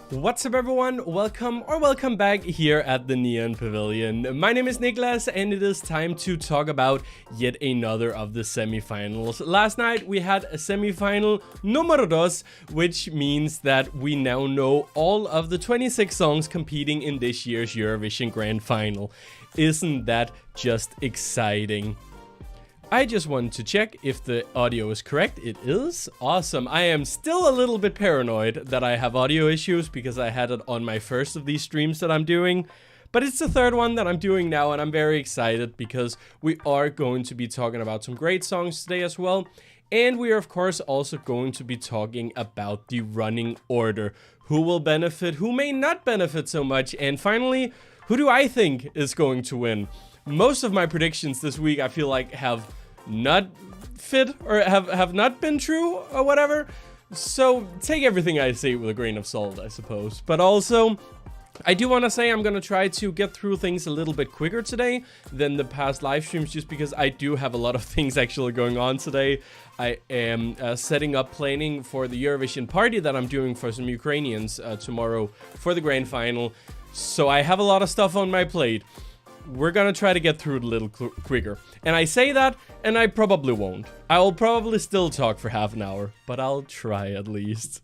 What's up everyone, welcome back here at the Neon Pavilion. My name is Niklas and it is time to talk about yet another of the semifinals. Last night we had a semifinal número 2, which means that we now know all of the 26 songs competing in this year's Eurovision Grand Final. Isn't that just exciting? I just wanted to check if the audio is correct. It is. Awesome. I am still a little bit paranoid that I have audio issues because I had it on my first of these streams that I'm doing. But it's the third one that I'm doing now and I'm very excited because we are going to be talking about some great songs today as well. And we are of course also going to be talking about the running order. Who will benefit, who may not benefit so much, and finally, who do I think is going to win? Most of my predictions this week I feel like have not fit or have not been true or whatever. So take everything I say with a grain of salt, I suppose. But also, I do want to say I'm going to try to get through things a little bit quicker today than the past live streams, just because I do have a lot of things actually going on today. I am setting up planning for the Eurovision party that I'm doing for some Ukrainians tomorrow for the grand final. So I have a lot of stuff on my plate. We're gonna try to get through it a little quicker. And I say that, and I probably won't. I will probably still talk for half an hour, but I'll try at least.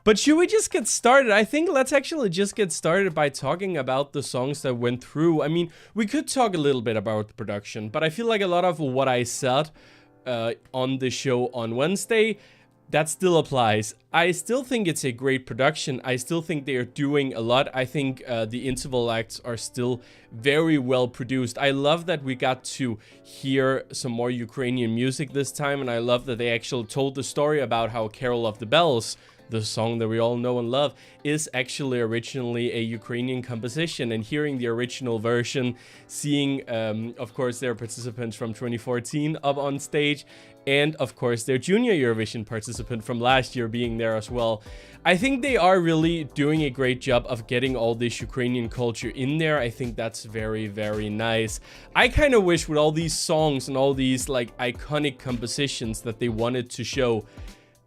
But should we just get started? I think let's actually just get started by talking about the songs that went through. I mean, we could talk a little bit about the production, but I feel like a lot of what I said on the show on Wednesday, that still applies. I still think it's a great production. I still think they are doing a lot. I think the interval acts are still very well produced. I love that we got to hear some more Ukrainian music this time, and I love that they actually told the story about how Carol of the Bells, the song that we all know and love, is actually originally a Ukrainian composition. And hearing the original version, seeing of course their participants from 2014 up on stage, and of course their junior Eurovision participant from last year being there as well. I think they are really doing a great job of getting all this Ukrainian culture in there. I think that's very, very nice. I kind of wish with all these songs and all these like iconic compositions that they wanted to show,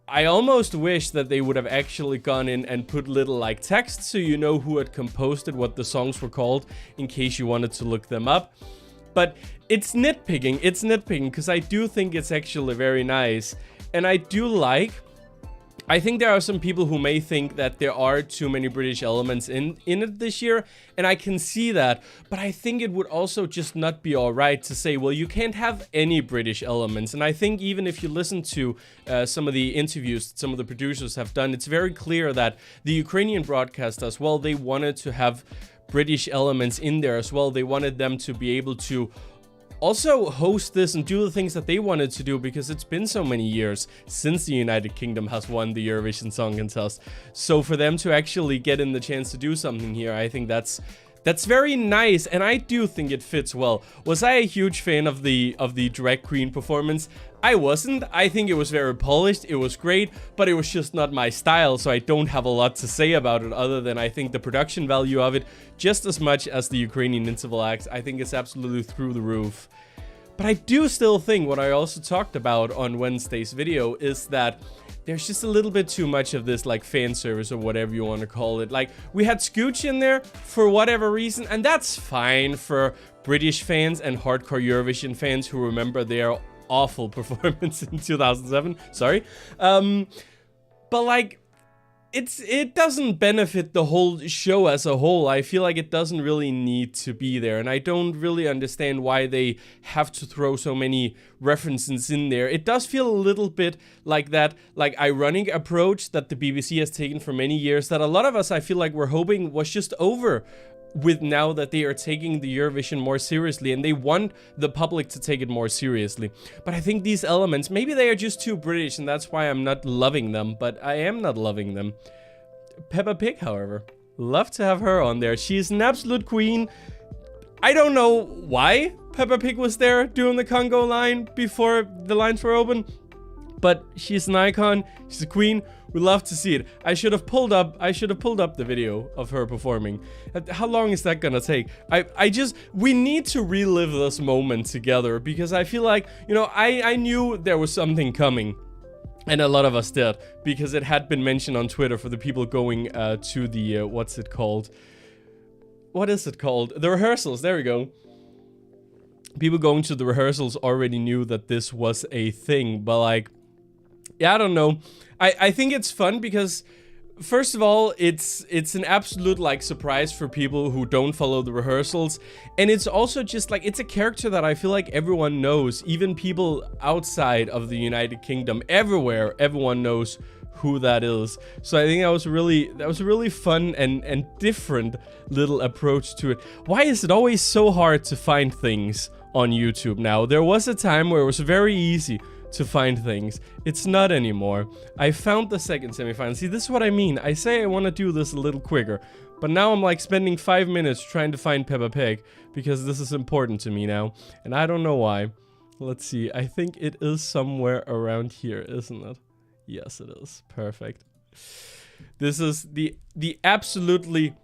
I almost wish that they would have actually gone in and put little like text so you know who had composed it, what the songs were called, in case you wanted to look them up. But it's nitpicking because I do think it's actually very nice. And I think there are some people who may think that there are too many British elements in it this year, and I can see that, but I think it would also just not be alright to say, well, you can't have any British elements. And I think even if you listen to some of the interviews that some of the producers have done, it's very clear that the Ukrainian broadcast as well, they wanted to have British elements in there as well. They wanted them to be able to also host this and do the things that they wanted to do, because it's been so many years since the United Kingdom has won the Eurovision Song Contest. So for them to actually get in the chance to do something here, I think that's very nice, and I do think it fits well. Was I a huge fan of the drag queen performance? I wasn't. I think it was very polished, it was great, but it was just not my style, so I don't have a lot to say about it other than I think the production value of it, just as much as the Ukrainian interval acts, I think it's absolutely through the roof. But I do still think what I also talked about on Wednesday's video is that there's just a little bit too much of this like fan service or whatever you want to call it. Like, we had Scooch in there for whatever reason, and that's fine for British fans and hardcore Eurovision fans who remember their awful performance in 2007. Sorry. But like, it doesn't benefit the whole show as a whole. I feel like it doesn't really need to be there, and I don't really understand why they have to throw so many references in there. It does feel a little bit like that like ironic approach that the BBC has taken for many years, that a lot of us, I feel like, we're hoping was just over with now that they are taking the Eurovision more seriously and they want the public to take it more seriously. But I think these elements, maybe they are just too British and that's why I'm not loving them, but I am not loving them. Peppa Pig, however, love to have her on there. She's an absolute queen. I don't know why Peppa Pig was there doing the Congo line before the lines were open, but she's an icon, she's a queen. We love to see it. I should have pulled up the video of her performing. How long is that gonna take? We need to relive this moment together, because I feel like, you know, I knew there was something coming. And a lot of us did, because it had been mentioned on Twitter for the people going to the, what's it called? What is it called? The rehearsals, there we go. People going to the rehearsals already knew that this was a thing, but like, yeah, I don't know. I think it's fun because, first of all, it's an absolute like surprise for people who don't follow the rehearsals, and it's also just like, it's a character that I feel like everyone knows, even people outside of the United Kingdom, everywhere, everyone knows who that is. So I think that was a really fun and different little approach to it. Why is it always so hard to find things on YouTube now? There was a time where it was very easy to find things. It's not anymore. I found the second semifinal. See, this is what I mean. I say I want to do this a little quicker, but now I'm like spending 5 minutes trying to find Peppa Pig because this is important to me now, and I don't know why. Let's see. I think it is somewhere around here, isn't it? Yes, it is. Perfect. This is the absolutely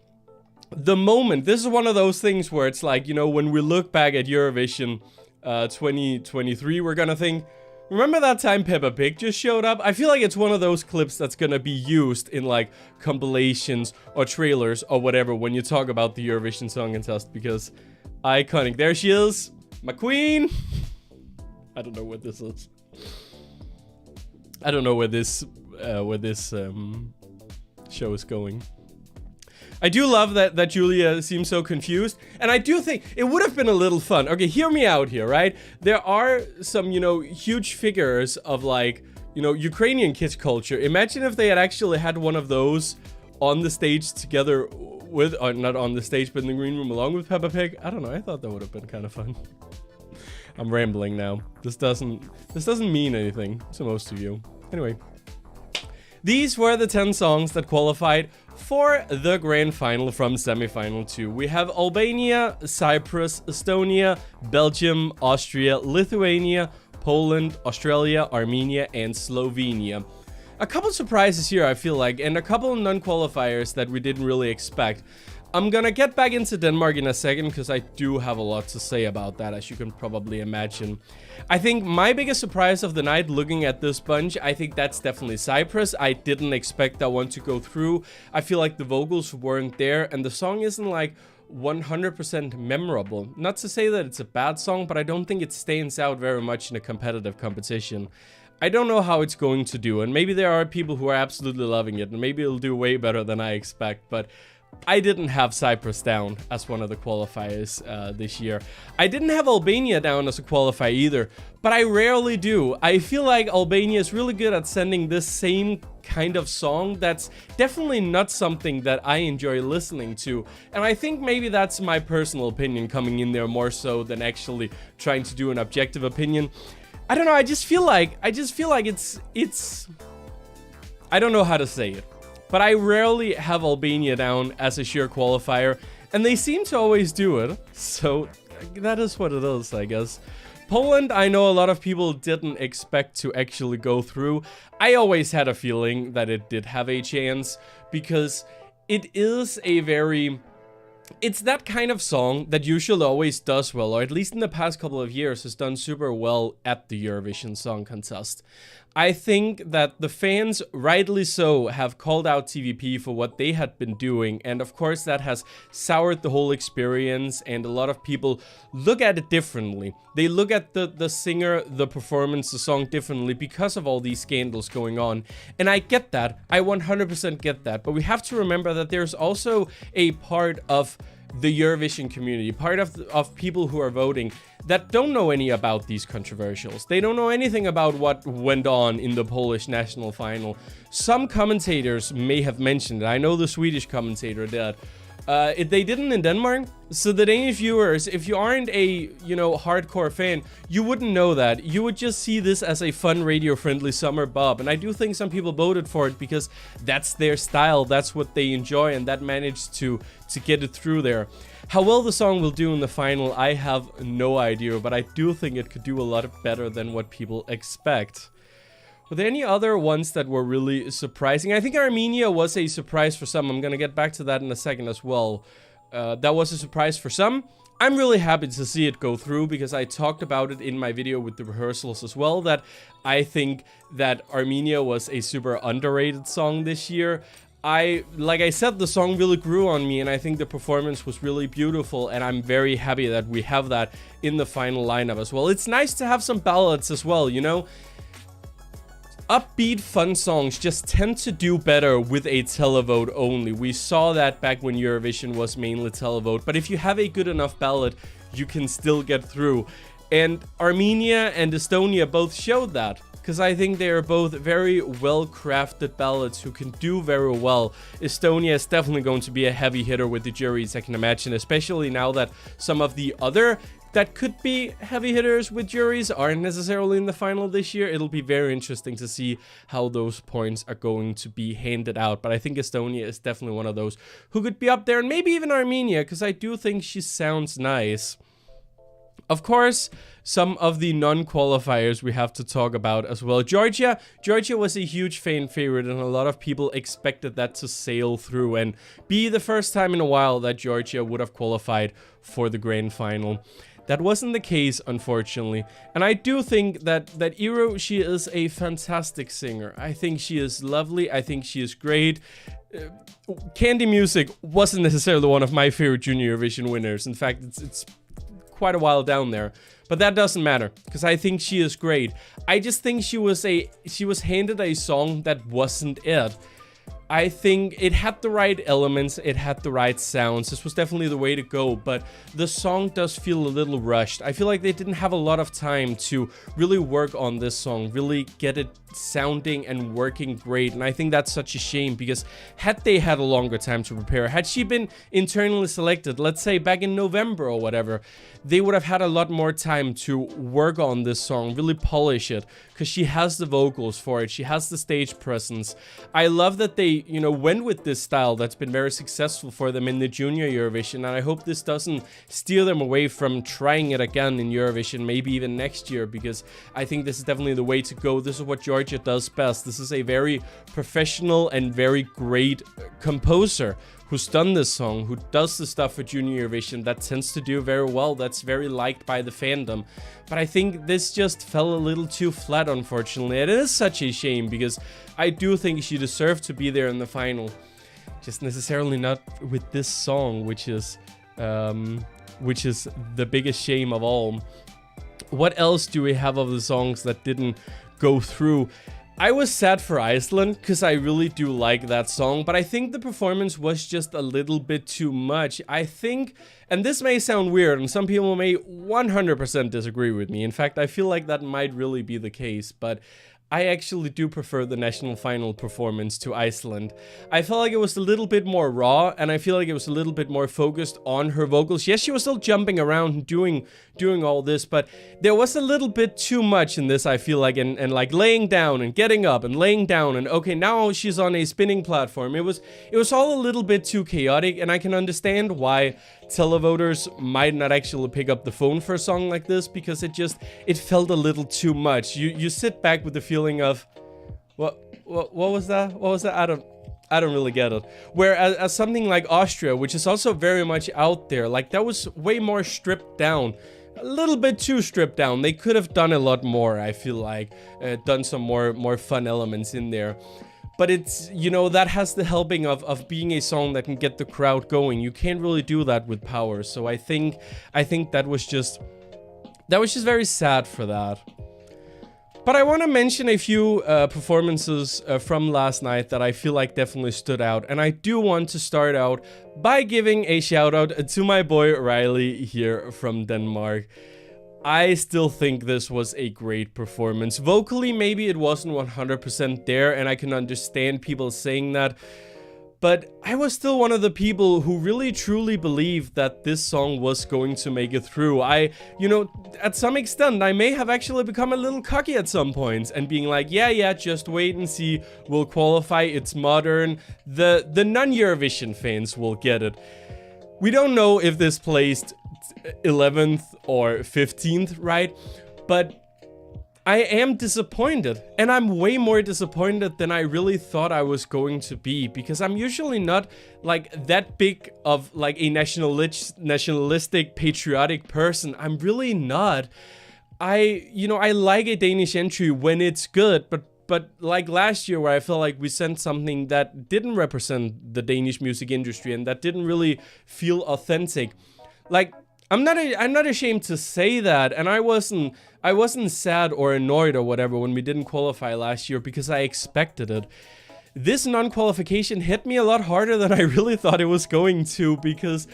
the moment. This is one of those things where it's like, you know, when we look back at Eurovision 2023, we're gonna think, remember that time Peppa Pig just showed up? I feel like it's one of those clips that's gonna be used in like compilations or trailers or whatever when you talk about the Eurovision Song Contest, because iconic. There she is, my queen. I don't know what this is. I don't know where this show is going. I do love that Julia seems so confused, and I do think it would have been a little fun. Okay, hear me out here, right? There are some, you know, huge figures of like, you know, Ukrainian kids culture. Imagine if they had actually had one of those on the stage together with, or not on the stage, but in the green room along with Peppa Pig. I don't know. I thought that would have been kind of fun. I'm rambling now. This doesn't mean anything to most of you. Anyway, these were the 10 songs that qualified for the grand final from semifinal 2. We have Albania, Cyprus, Estonia, Belgium, Austria, Lithuania, Poland, Australia, Armenia, and Slovenia. A couple surprises here, I feel like, and a couple non-qualifiers that we didn't really expect. I'm gonna get back into Denmark in a second because I do have a lot to say about that, as you can probably imagine. I think my biggest surprise of the night, looking at this bunch, I think that's definitely Cyprus. I didn't expect that one to go through. I feel like the vocals weren't there, and the song isn't like 100% memorable. Not to say that it's a bad song, but I don't think it stands out very much in a competitive competition. I don't know how it's going to do, and maybe there are people who are absolutely loving it, and maybe it'll do way better than I expect, but I didn't have Cyprus down as one of the qualifiers this year. I didn't have Albania down as a qualifier either, but I rarely do. I feel like Albania is really good at sending this same kind of song that's definitely not something that I enjoy listening to. And I think maybe that's my personal opinion coming in there more so than actually trying to do an objective opinion. I don't know, I just feel like it's I don't know how to say it. But I rarely have Albania down as a sheer qualifier, and they seem to always do it, so that is what it is, I guess. Poland, I know a lot of people didn't expect to actually go through. I always had a feeling that it did have a chance, because it is a very... It's that kind of song that usually always does well, or at least in the past couple of years has done super well at the Eurovision Song Contest. I think that the fans, rightly so, have called out TVP for what they had been doing, and of course that has soured the whole experience, and a lot of people look at it differently. They look at the singer, the performance, the song differently because of all these scandals going on, and I get that. I 100% get that, but we have to remember that there's also a part of the Eurovision community, part of people who are voting that don't know any about these controversials. They don't know anything about what went on in the Polish national final. Some commentators may have mentioned it. I know the Swedish commentator did. They didn't in Denmark. So the Danish viewers, if you aren't a, hardcore fan, you wouldn't know that. You would just see this as a fun radio-friendly summer bob. And I do think some people voted for it because that's their style, that's what they enjoy, and that managed to get it through there. How well the song will do in the final, I have no idea, but I do think it could do a lot better than what people expect. Were there any other ones that were really surprising? I think Armenia was a surprise for some. I'm gonna get back to that in a second as well. That was a surprise for some. I'm really happy to see it go through, because I talked about it in my video with the rehearsals as well, that I think that Armenia was a super underrated song this year. Like I said, the song really grew on me, and I think the performance was really beautiful, and I'm very happy that we have that in the final lineup as well. It's nice to have some ballads as well, you know? Upbeat, fun songs just tend to do better with a televote only. We saw that back when Eurovision was mainly televote, but if you have a good enough ballad, you can still get through. And Armenia and Estonia both showed that, because I think they are both very well-crafted ballads who can do very well. Estonia is definitely going to be a heavy hitter with the juries, I can imagine, especially now that some of the other that could be heavy hitters with juries aren't necessarily in the final this year. It'll be very interesting to see how those points are going to be handed out. But I think Estonia is definitely one of those who could be up there, and maybe even Armenia, because I do think she sounds nice. Of course, some of the non-qualifiers we have to talk about as well. Georgia was a huge fan favorite, and a lot of people expected that to sail through and be the first time in a while that Georgia would have qualified for the grand final. That wasn't the case, unfortunately. And I do think that Iro, she is a fantastic singer. I think she is lovely. I think she is great. Candy Music wasn't necessarily one of my favorite Junior Eurovision winners. In fact, it's quite a while down there. But that doesn't matter, because I think she is great. I just think she was handed a song that wasn't it. I think it had the right elements, it had the right sounds. This was definitely the way to go, but the song does feel a little rushed. I feel like they didn't have a lot of time to really work on this song, really get it sounding and working great. And I think that's such a shame, because had they had a longer time to prepare, had she been internally selected, let's say back in November or whatever, they would have had a lot more time to work on this song, really polish it, because she has the vocals for it, she has the stage presence. I love that they, you know, went with this style that's been very successful for them in the Junior Eurovision, and I hope this doesn't steer them away from trying it again in Eurovision, maybe even next year, because I think this is definitely the way to go. This is what Georgia does best. This is a very professional and very great composer who's done this song, who does the stuff for Junior Eurovision that tends to do very well, that's very liked by the fandom. But I think this just fell a little too flat, unfortunately. It is such a shame, because I do think she deserved to be there in the final. Just necessarily not with this song, which is the biggest shame of all. What else do we have of the songs that didn't go through? I was sad for Iceland, because I really do like that song, but I think the performance was just a little bit too much. I think, and this may sound weird, and some people may 100% disagree with me. In fact, I feel like that might really be the case, but I actually do prefer the national final performance to Iceland. I felt like it was a little bit more raw, and I feel like it was a little bit more focused on her vocals. Yes, she was still jumping around and doing all this, but there was a little bit too much in this, I feel like, and like laying down and getting up and laying down, and okay, now she's on a spinning platform. It was all a little bit too chaotic, and I can understand why televoters might not actually pick up the phone for a song like this, because it felt a little too much. You sit back with the feeling of what was that? What was that? I don't really get it. Whereas as something like Austria, which is also very much out there, like that was way more stripped down. A little bit too stripped down. They could have done a lot more, I feel like. Done some more fun elements in there. But it's, you know, that has the helping of being a song that can get the crowd going. You can't really do that with Power. So I think that was just very sad for that. But I want to mention a few performances from last night that I feel like definitely stood out. And I do want to start out by giving a shout out to my boy Riley here from Denmark. I still think this was a great performance. Vocally, maybe it wasn't 100% there, and I can understand people saying that. But I was still one of the people who really truly believed that this song was going to make it through. You know, at some extent, I may have actually become a little cocky at some points and being like, yeah, just wait and see, we'll qualify, it's modern. The non-Eurovision fans will get it. We don't know if this placed 11th or 15th, right? But I am disappointed, and I'm way more disappointed than I really thought I was going to be, because I'm usually not like that big of like a nationalistic, patriotic person. I'm really not. I like a Danish entry when it's good, but like last year where I felt like we sent something that didn't represent the Danish music industry and that didn't really feel authentic. Like, I'm not ashamed to say that, and I wasn't sad or annoyed or whatever when we didn't qualify last year, because I expected it. This non-qualification hit me a lot harder than I really thought it was going to, because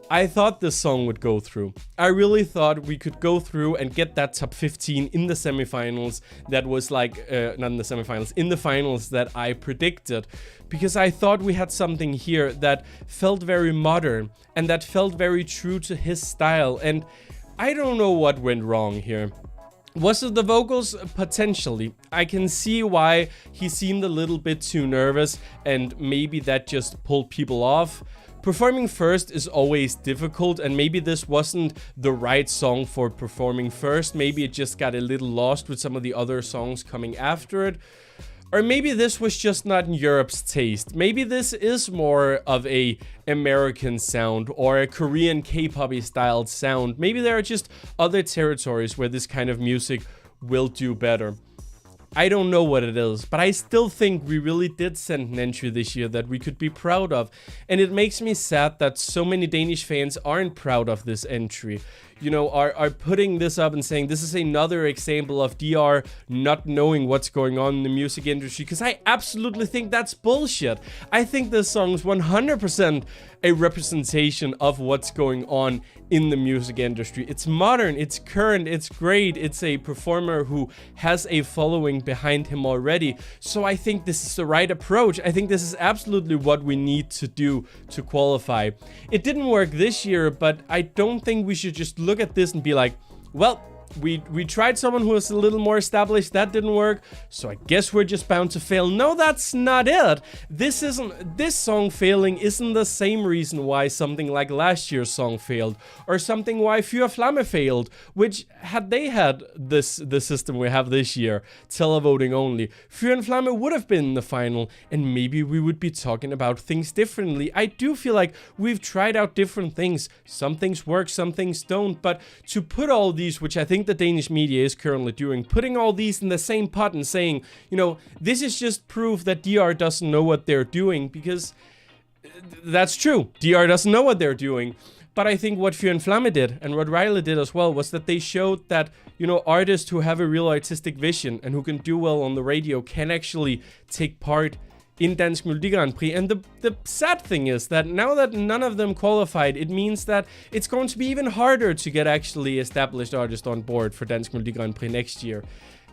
I thought this song would go through. I really thought we could go through and get that top 15 in the semifinals. That was like, not in the semifinals, in the finals that I predicted. Because I thought we had something here that felt very modern and that felt very true to his style. And I don't know what went wrong here. Was it the vocals? Potentially. I can see why he seemed a little bit too nervous, and maybe that just pulled people off. Performing first is always difficult, and maybe this wasn't the right song for performing first. Maybe it just got a little lost with some of the other songs coming after it. Or maybe this was just not in Europe's taste. Maybe this is more of a American sound or a Korean K-pop-y styled sound. Maybe there are just other territories where this kind of music will do better. I don't know what it is, but I still think we really did send an entry this year that we could be proud of. And it makes me sad that so many Danish fans aren't proud of this entry. You know, are putting this up and saying this is another example of DR not knowing what's going on in the music industry, because I absolutely think that's bullshit. I think this song is 100% a representation of what's going on in the music industry. It's modern, it's current, it's great, it's a performer who has a following behind him already. So I think this is the right approach. I think this is absolutely what we need to do to qualify. It didn't work this year, but I don't think we should just look at this and be like, well, we tried someone who was a little more established, that didn't work, so I guess we're just bound to fail. No, that's not it. This song failing isn't the same reason why something like last year's song failed, or something why Fyr Flamme failed, which had they had the system we have this year, televoting only, Fyr Flamme would have been in the final, and maybe we would be talking about things differently. I do feel like we've tried out different things. Some things work, some things don't, but to put all these, which I think the Danish media is currently doing, putting all these in the same pot and saying, you know, this is just proof that DR doesn't know what they're doing, because that's true. DR doesn't know what they're doing. But I think what Fyr Flamme did, and what RØDE did as well, was that they showed that, you know, artists who have a real artistic vision and who can do well on the radio can actually take part in Dansk Melodi Grand Prix. And the sad thing is that now that none of them qualified, it means that it's going to be even harder to get actually established artists on board for Dansk Melodi Grand Prix next year.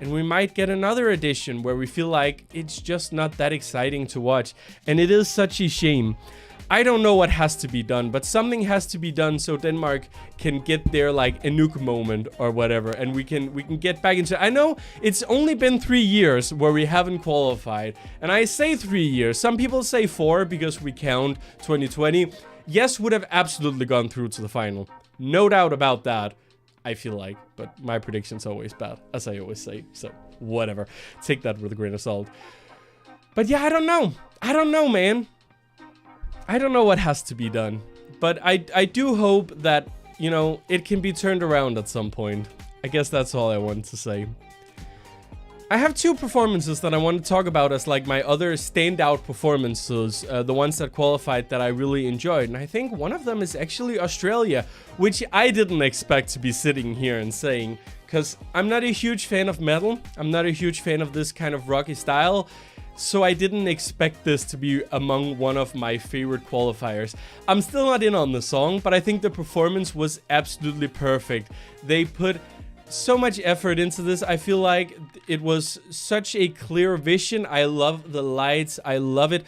And we might get another edition where we feel like it's just not that exciting to watch. And it is such a shame. I don't know what has to be done, but something has to be done so Denmark can get their like Anouk moment or whatever, and we can get back into. I know it's only been 3 years where we haven't qualified, and I say 3 years. Some people say 4 because we count 2020. Yes, would have absolutely gone through to the final, no doubt about that. I feel like, but my prediction's always bad, as I always say. So whatever, take that with a grain of salt. But yeah, I don't know, man. I don't know what has to be done, but I do hope that, you know, it can be turned around at some point. I guess that's all I wanted to say. I have 2 performances that I want to talk about as like my other standout performances, the ones that qualified that I really enjoyed. And I think one of them is actually Australia, which I didn't expect to be sitting here and saying, because I'm not a huge fan of metal. I'm not a huge fan of this kind of rocky style. So I didn't expect this to be among one of my favorite qualifiers. I'm still not in on the song, but I think the performance was absolutely perfect. They put so much effort into this. I feel like it was such a clear vision. I love the lights. I love it.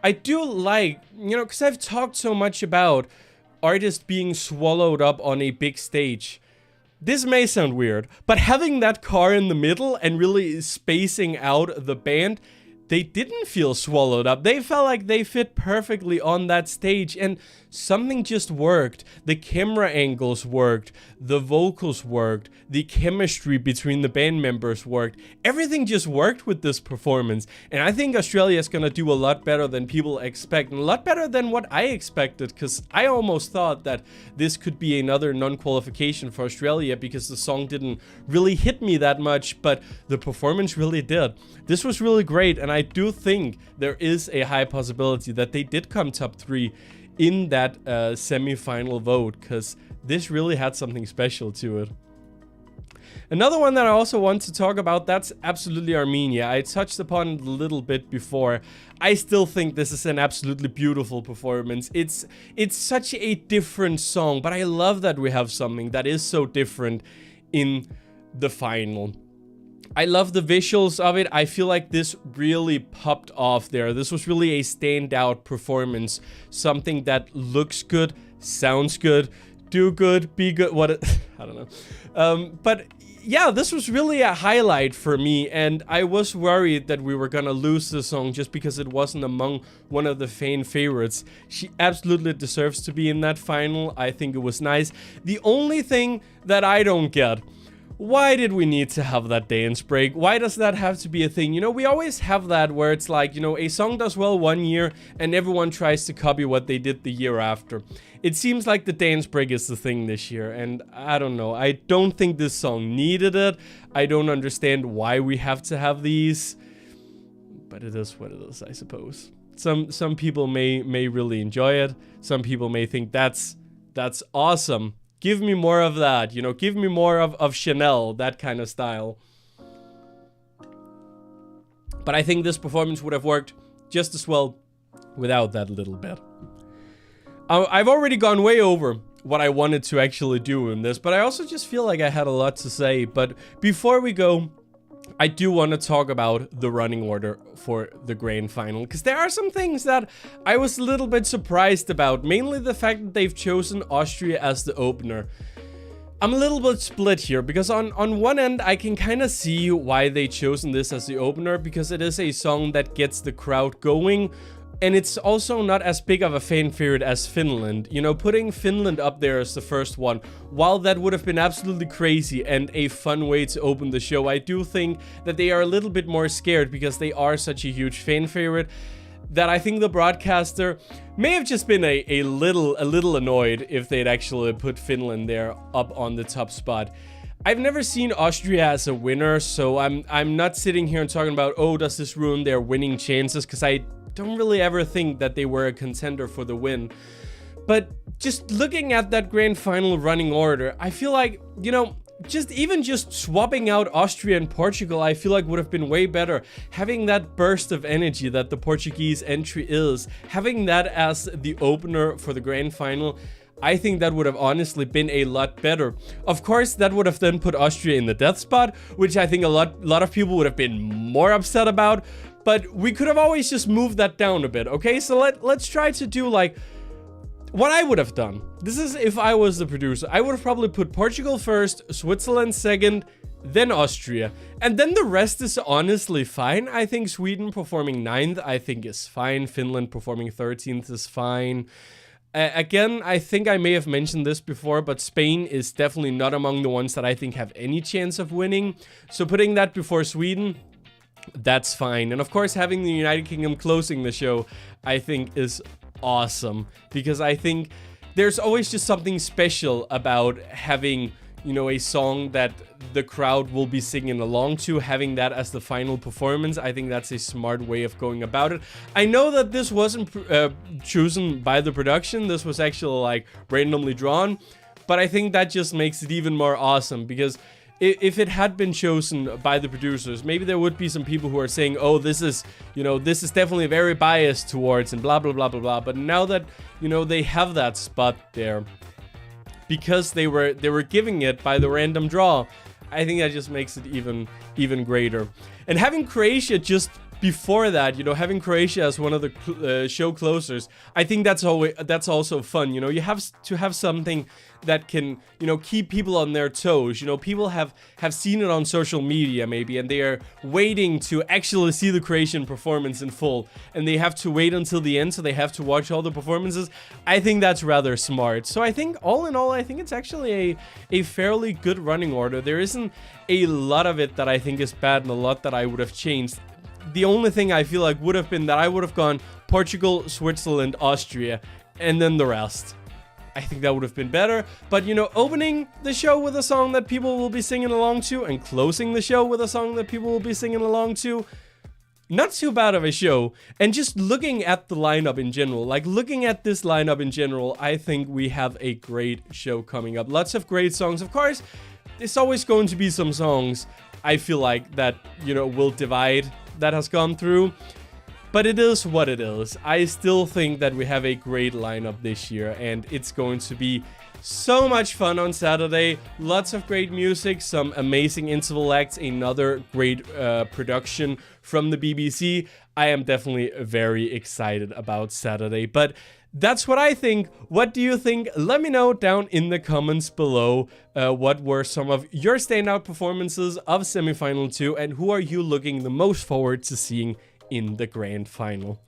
I do like, you know, because I've talked so much about artists being swallowed up on a big stage. This may sound weird, but having that car in the middle and really spacing out the band, they didn't feel swallowed up. They felt like they fit perfectly on that stage, and something just worked. The camera angles worked, the vocals worked, the chemistry between the band members worked. Everything just worked with this performance, and I think Australia is gonna do a lot better than people expect, and a lot better than what I expected, because I almost thought that this could be another non-qualification for Australia because the song didn't really hit me that much, but the performance really did. This was really great, and I do think there is a high possibility that they did come top 3 in that semi-final vote, because this really had something special to it. Another one that I also want to talk about, that's absolutely Armenia. I touched upon it a little bit before. I still think this is an absolutely beautiful performance. It's such a different song, but I love that we have something that is so different in the final. I love the visuals of it. I feel like this really popped off there. This was really a standout performance. Something that looks good, sounds good, do good, be good, what it, I don't know. But yeah, this was really a highlight for me, and I was worried that we were gonna lose the song just because it wasn't among one of the fan favorites. She absolutely deserves to be in that final. I think it was nice. The only thing that I don't get, why did we need to have that dance break? Why does that have to be a thing? You know, we always have that where it's like, you know, a song does well one year and everyone tries to copy what they did the year after. It seems like the dance break is the thing this year, and I don't know. I don't think this song needed it. I don't understand why we have to have these, but it is what it is, I suppose. Some people may really enjoy it. Some people may think that's awesome. Give me more of that, you know, give me more of Chanel, that kind of style. But I think this performance would have worked just as well without that little bit. I've already gone way over what I wanted to actually do in this, but I also just feel like I had a lot to say. But before we go, I do want to talk about the running order for the grand final, because there are some things that I was a little bit surprised about, mainly the fact that they've chosen Austria as the opener. I'm a little bit split here, because on one end I can kind of see why they chosen this as the opener, because it is a song that gets the crowd going. And it's also not as big of a fan favorite as Finland. You know, putting Finland up there as the first one, while that would have been absolutely crazy and a fun way to open the show, I do think that they are a little bit more scared because they are such a huge fan favorite, that I think the broadcaster may have just been a little annoyed if they'd actually put Finland there up on the top spot. I've never seen Austria as a winner, so I'm not sitting here and talking about, oh, does this ruin their winning chances, because I don't really ever think that they were a contender for the win. But just looking at that grand final running order, I feel like, you know, just swapping out Austria and Portugal, I feel like would have been way better. Having that burst of energy that the Portuguese entry is, having that as the opener for the grand final, I think that would have honestly been a lot better. Of course, that would have then put Austria in the death spot, which I think a lot of people would have been more upset about. But we could have always just moved that down a bit, okay? So let's try to do like what I would have done. This is if I was the producer. I would have probably put Portugal first, Switzerland second, then Austria. And then the rest is honestly fine. I think Sweden performing 9th, I think is fine. Finland performing 13th is fine. Again, I think I may have mentioned this before, but Spain is definitely not among the ones that I think have any chance of winning. So putting that before Sweden, that's fine. And of course, having the United Kingdom closing the show, I think is awesome, because I think there's always just something special about having, you know, a song that the crowd will be singing along to, having that as the final performance. I think that's a smart way of going about it. I know that this wasn't chosen by the production. This was actually like randomly drawn, but I think that just makes it even more awesome, because if it had been chosen by the producers, maybe there would be some people who are saying, oh, this is, you know, this is definitely very biased towards and blah, blah, blah, blah, blah. But now that, you know, they have that spot there, because they were giving it by the random draw, I think that just makes it even greater. And having Croatia just before that, you know, having Croatia as one of the show closers, I think that's also fun. You know, you have to have something that can, you know, keep people on their toes. You know, people have seen it on social media maybe, and they are waiting to actually see the Croatian performance in full, and they have to wait until the end, so they have to watch all the performances. I think that's rather smart. So I think all in all, I think it's actually a fairly good running order. There isn't a lot of it that I think is bad and a lot that I would have changed. The only thing I feel like would have been that I would have gone Portugal, Switzerland, Austria, and then the rest. I think that would have been better. But, you know, opening the show with a song that people will be singing along to and closing the show with a song that people will be singing along to, not too bad of a show. And just looking at the lineup in general, like looking at this lineup in general, I think we have a great show coming up. Lots of great songs. Of course, there's always going to be some songs I feel like that, you know, will divide that has gone through, but it is what it is. I still think that we have a great lineup this year, and it's going to be so much fun on Saturday. Lots of great music, some amazing interval acts, another great production from the BBC. I am definitely very excited about Saturday, but that's what I think. What do you think? Let me know down in the comments below. What were some of your standout performances of semifinal 2, and who are you looking the most forward to seeing in the grand final?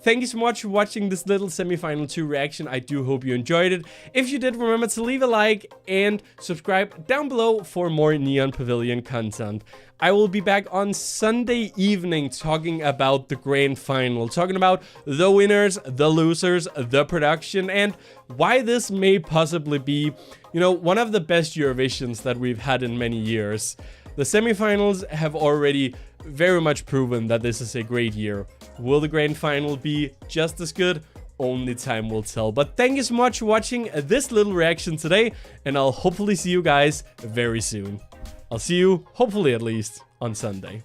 Thank you so much for watching this little semifinal 2 reaction. I do hope you enjoyed it. If you did, remember to leave a like and subscribe down below for more Neon Pavilion content. I will be back on Sunday evening talking about the grand final, talking about the winners, the losers, the production, and why this may possibly be, you know, one of the best Eurovisions that we've had in many years. The semifinals have already very much proven that this is a great year. Will the grand final be just as good? Only time will tell. But thank you so much for watching this little reaction today, and I'll hopefully see you guys very soon. I'll see you, hopefully at least, on Sunday.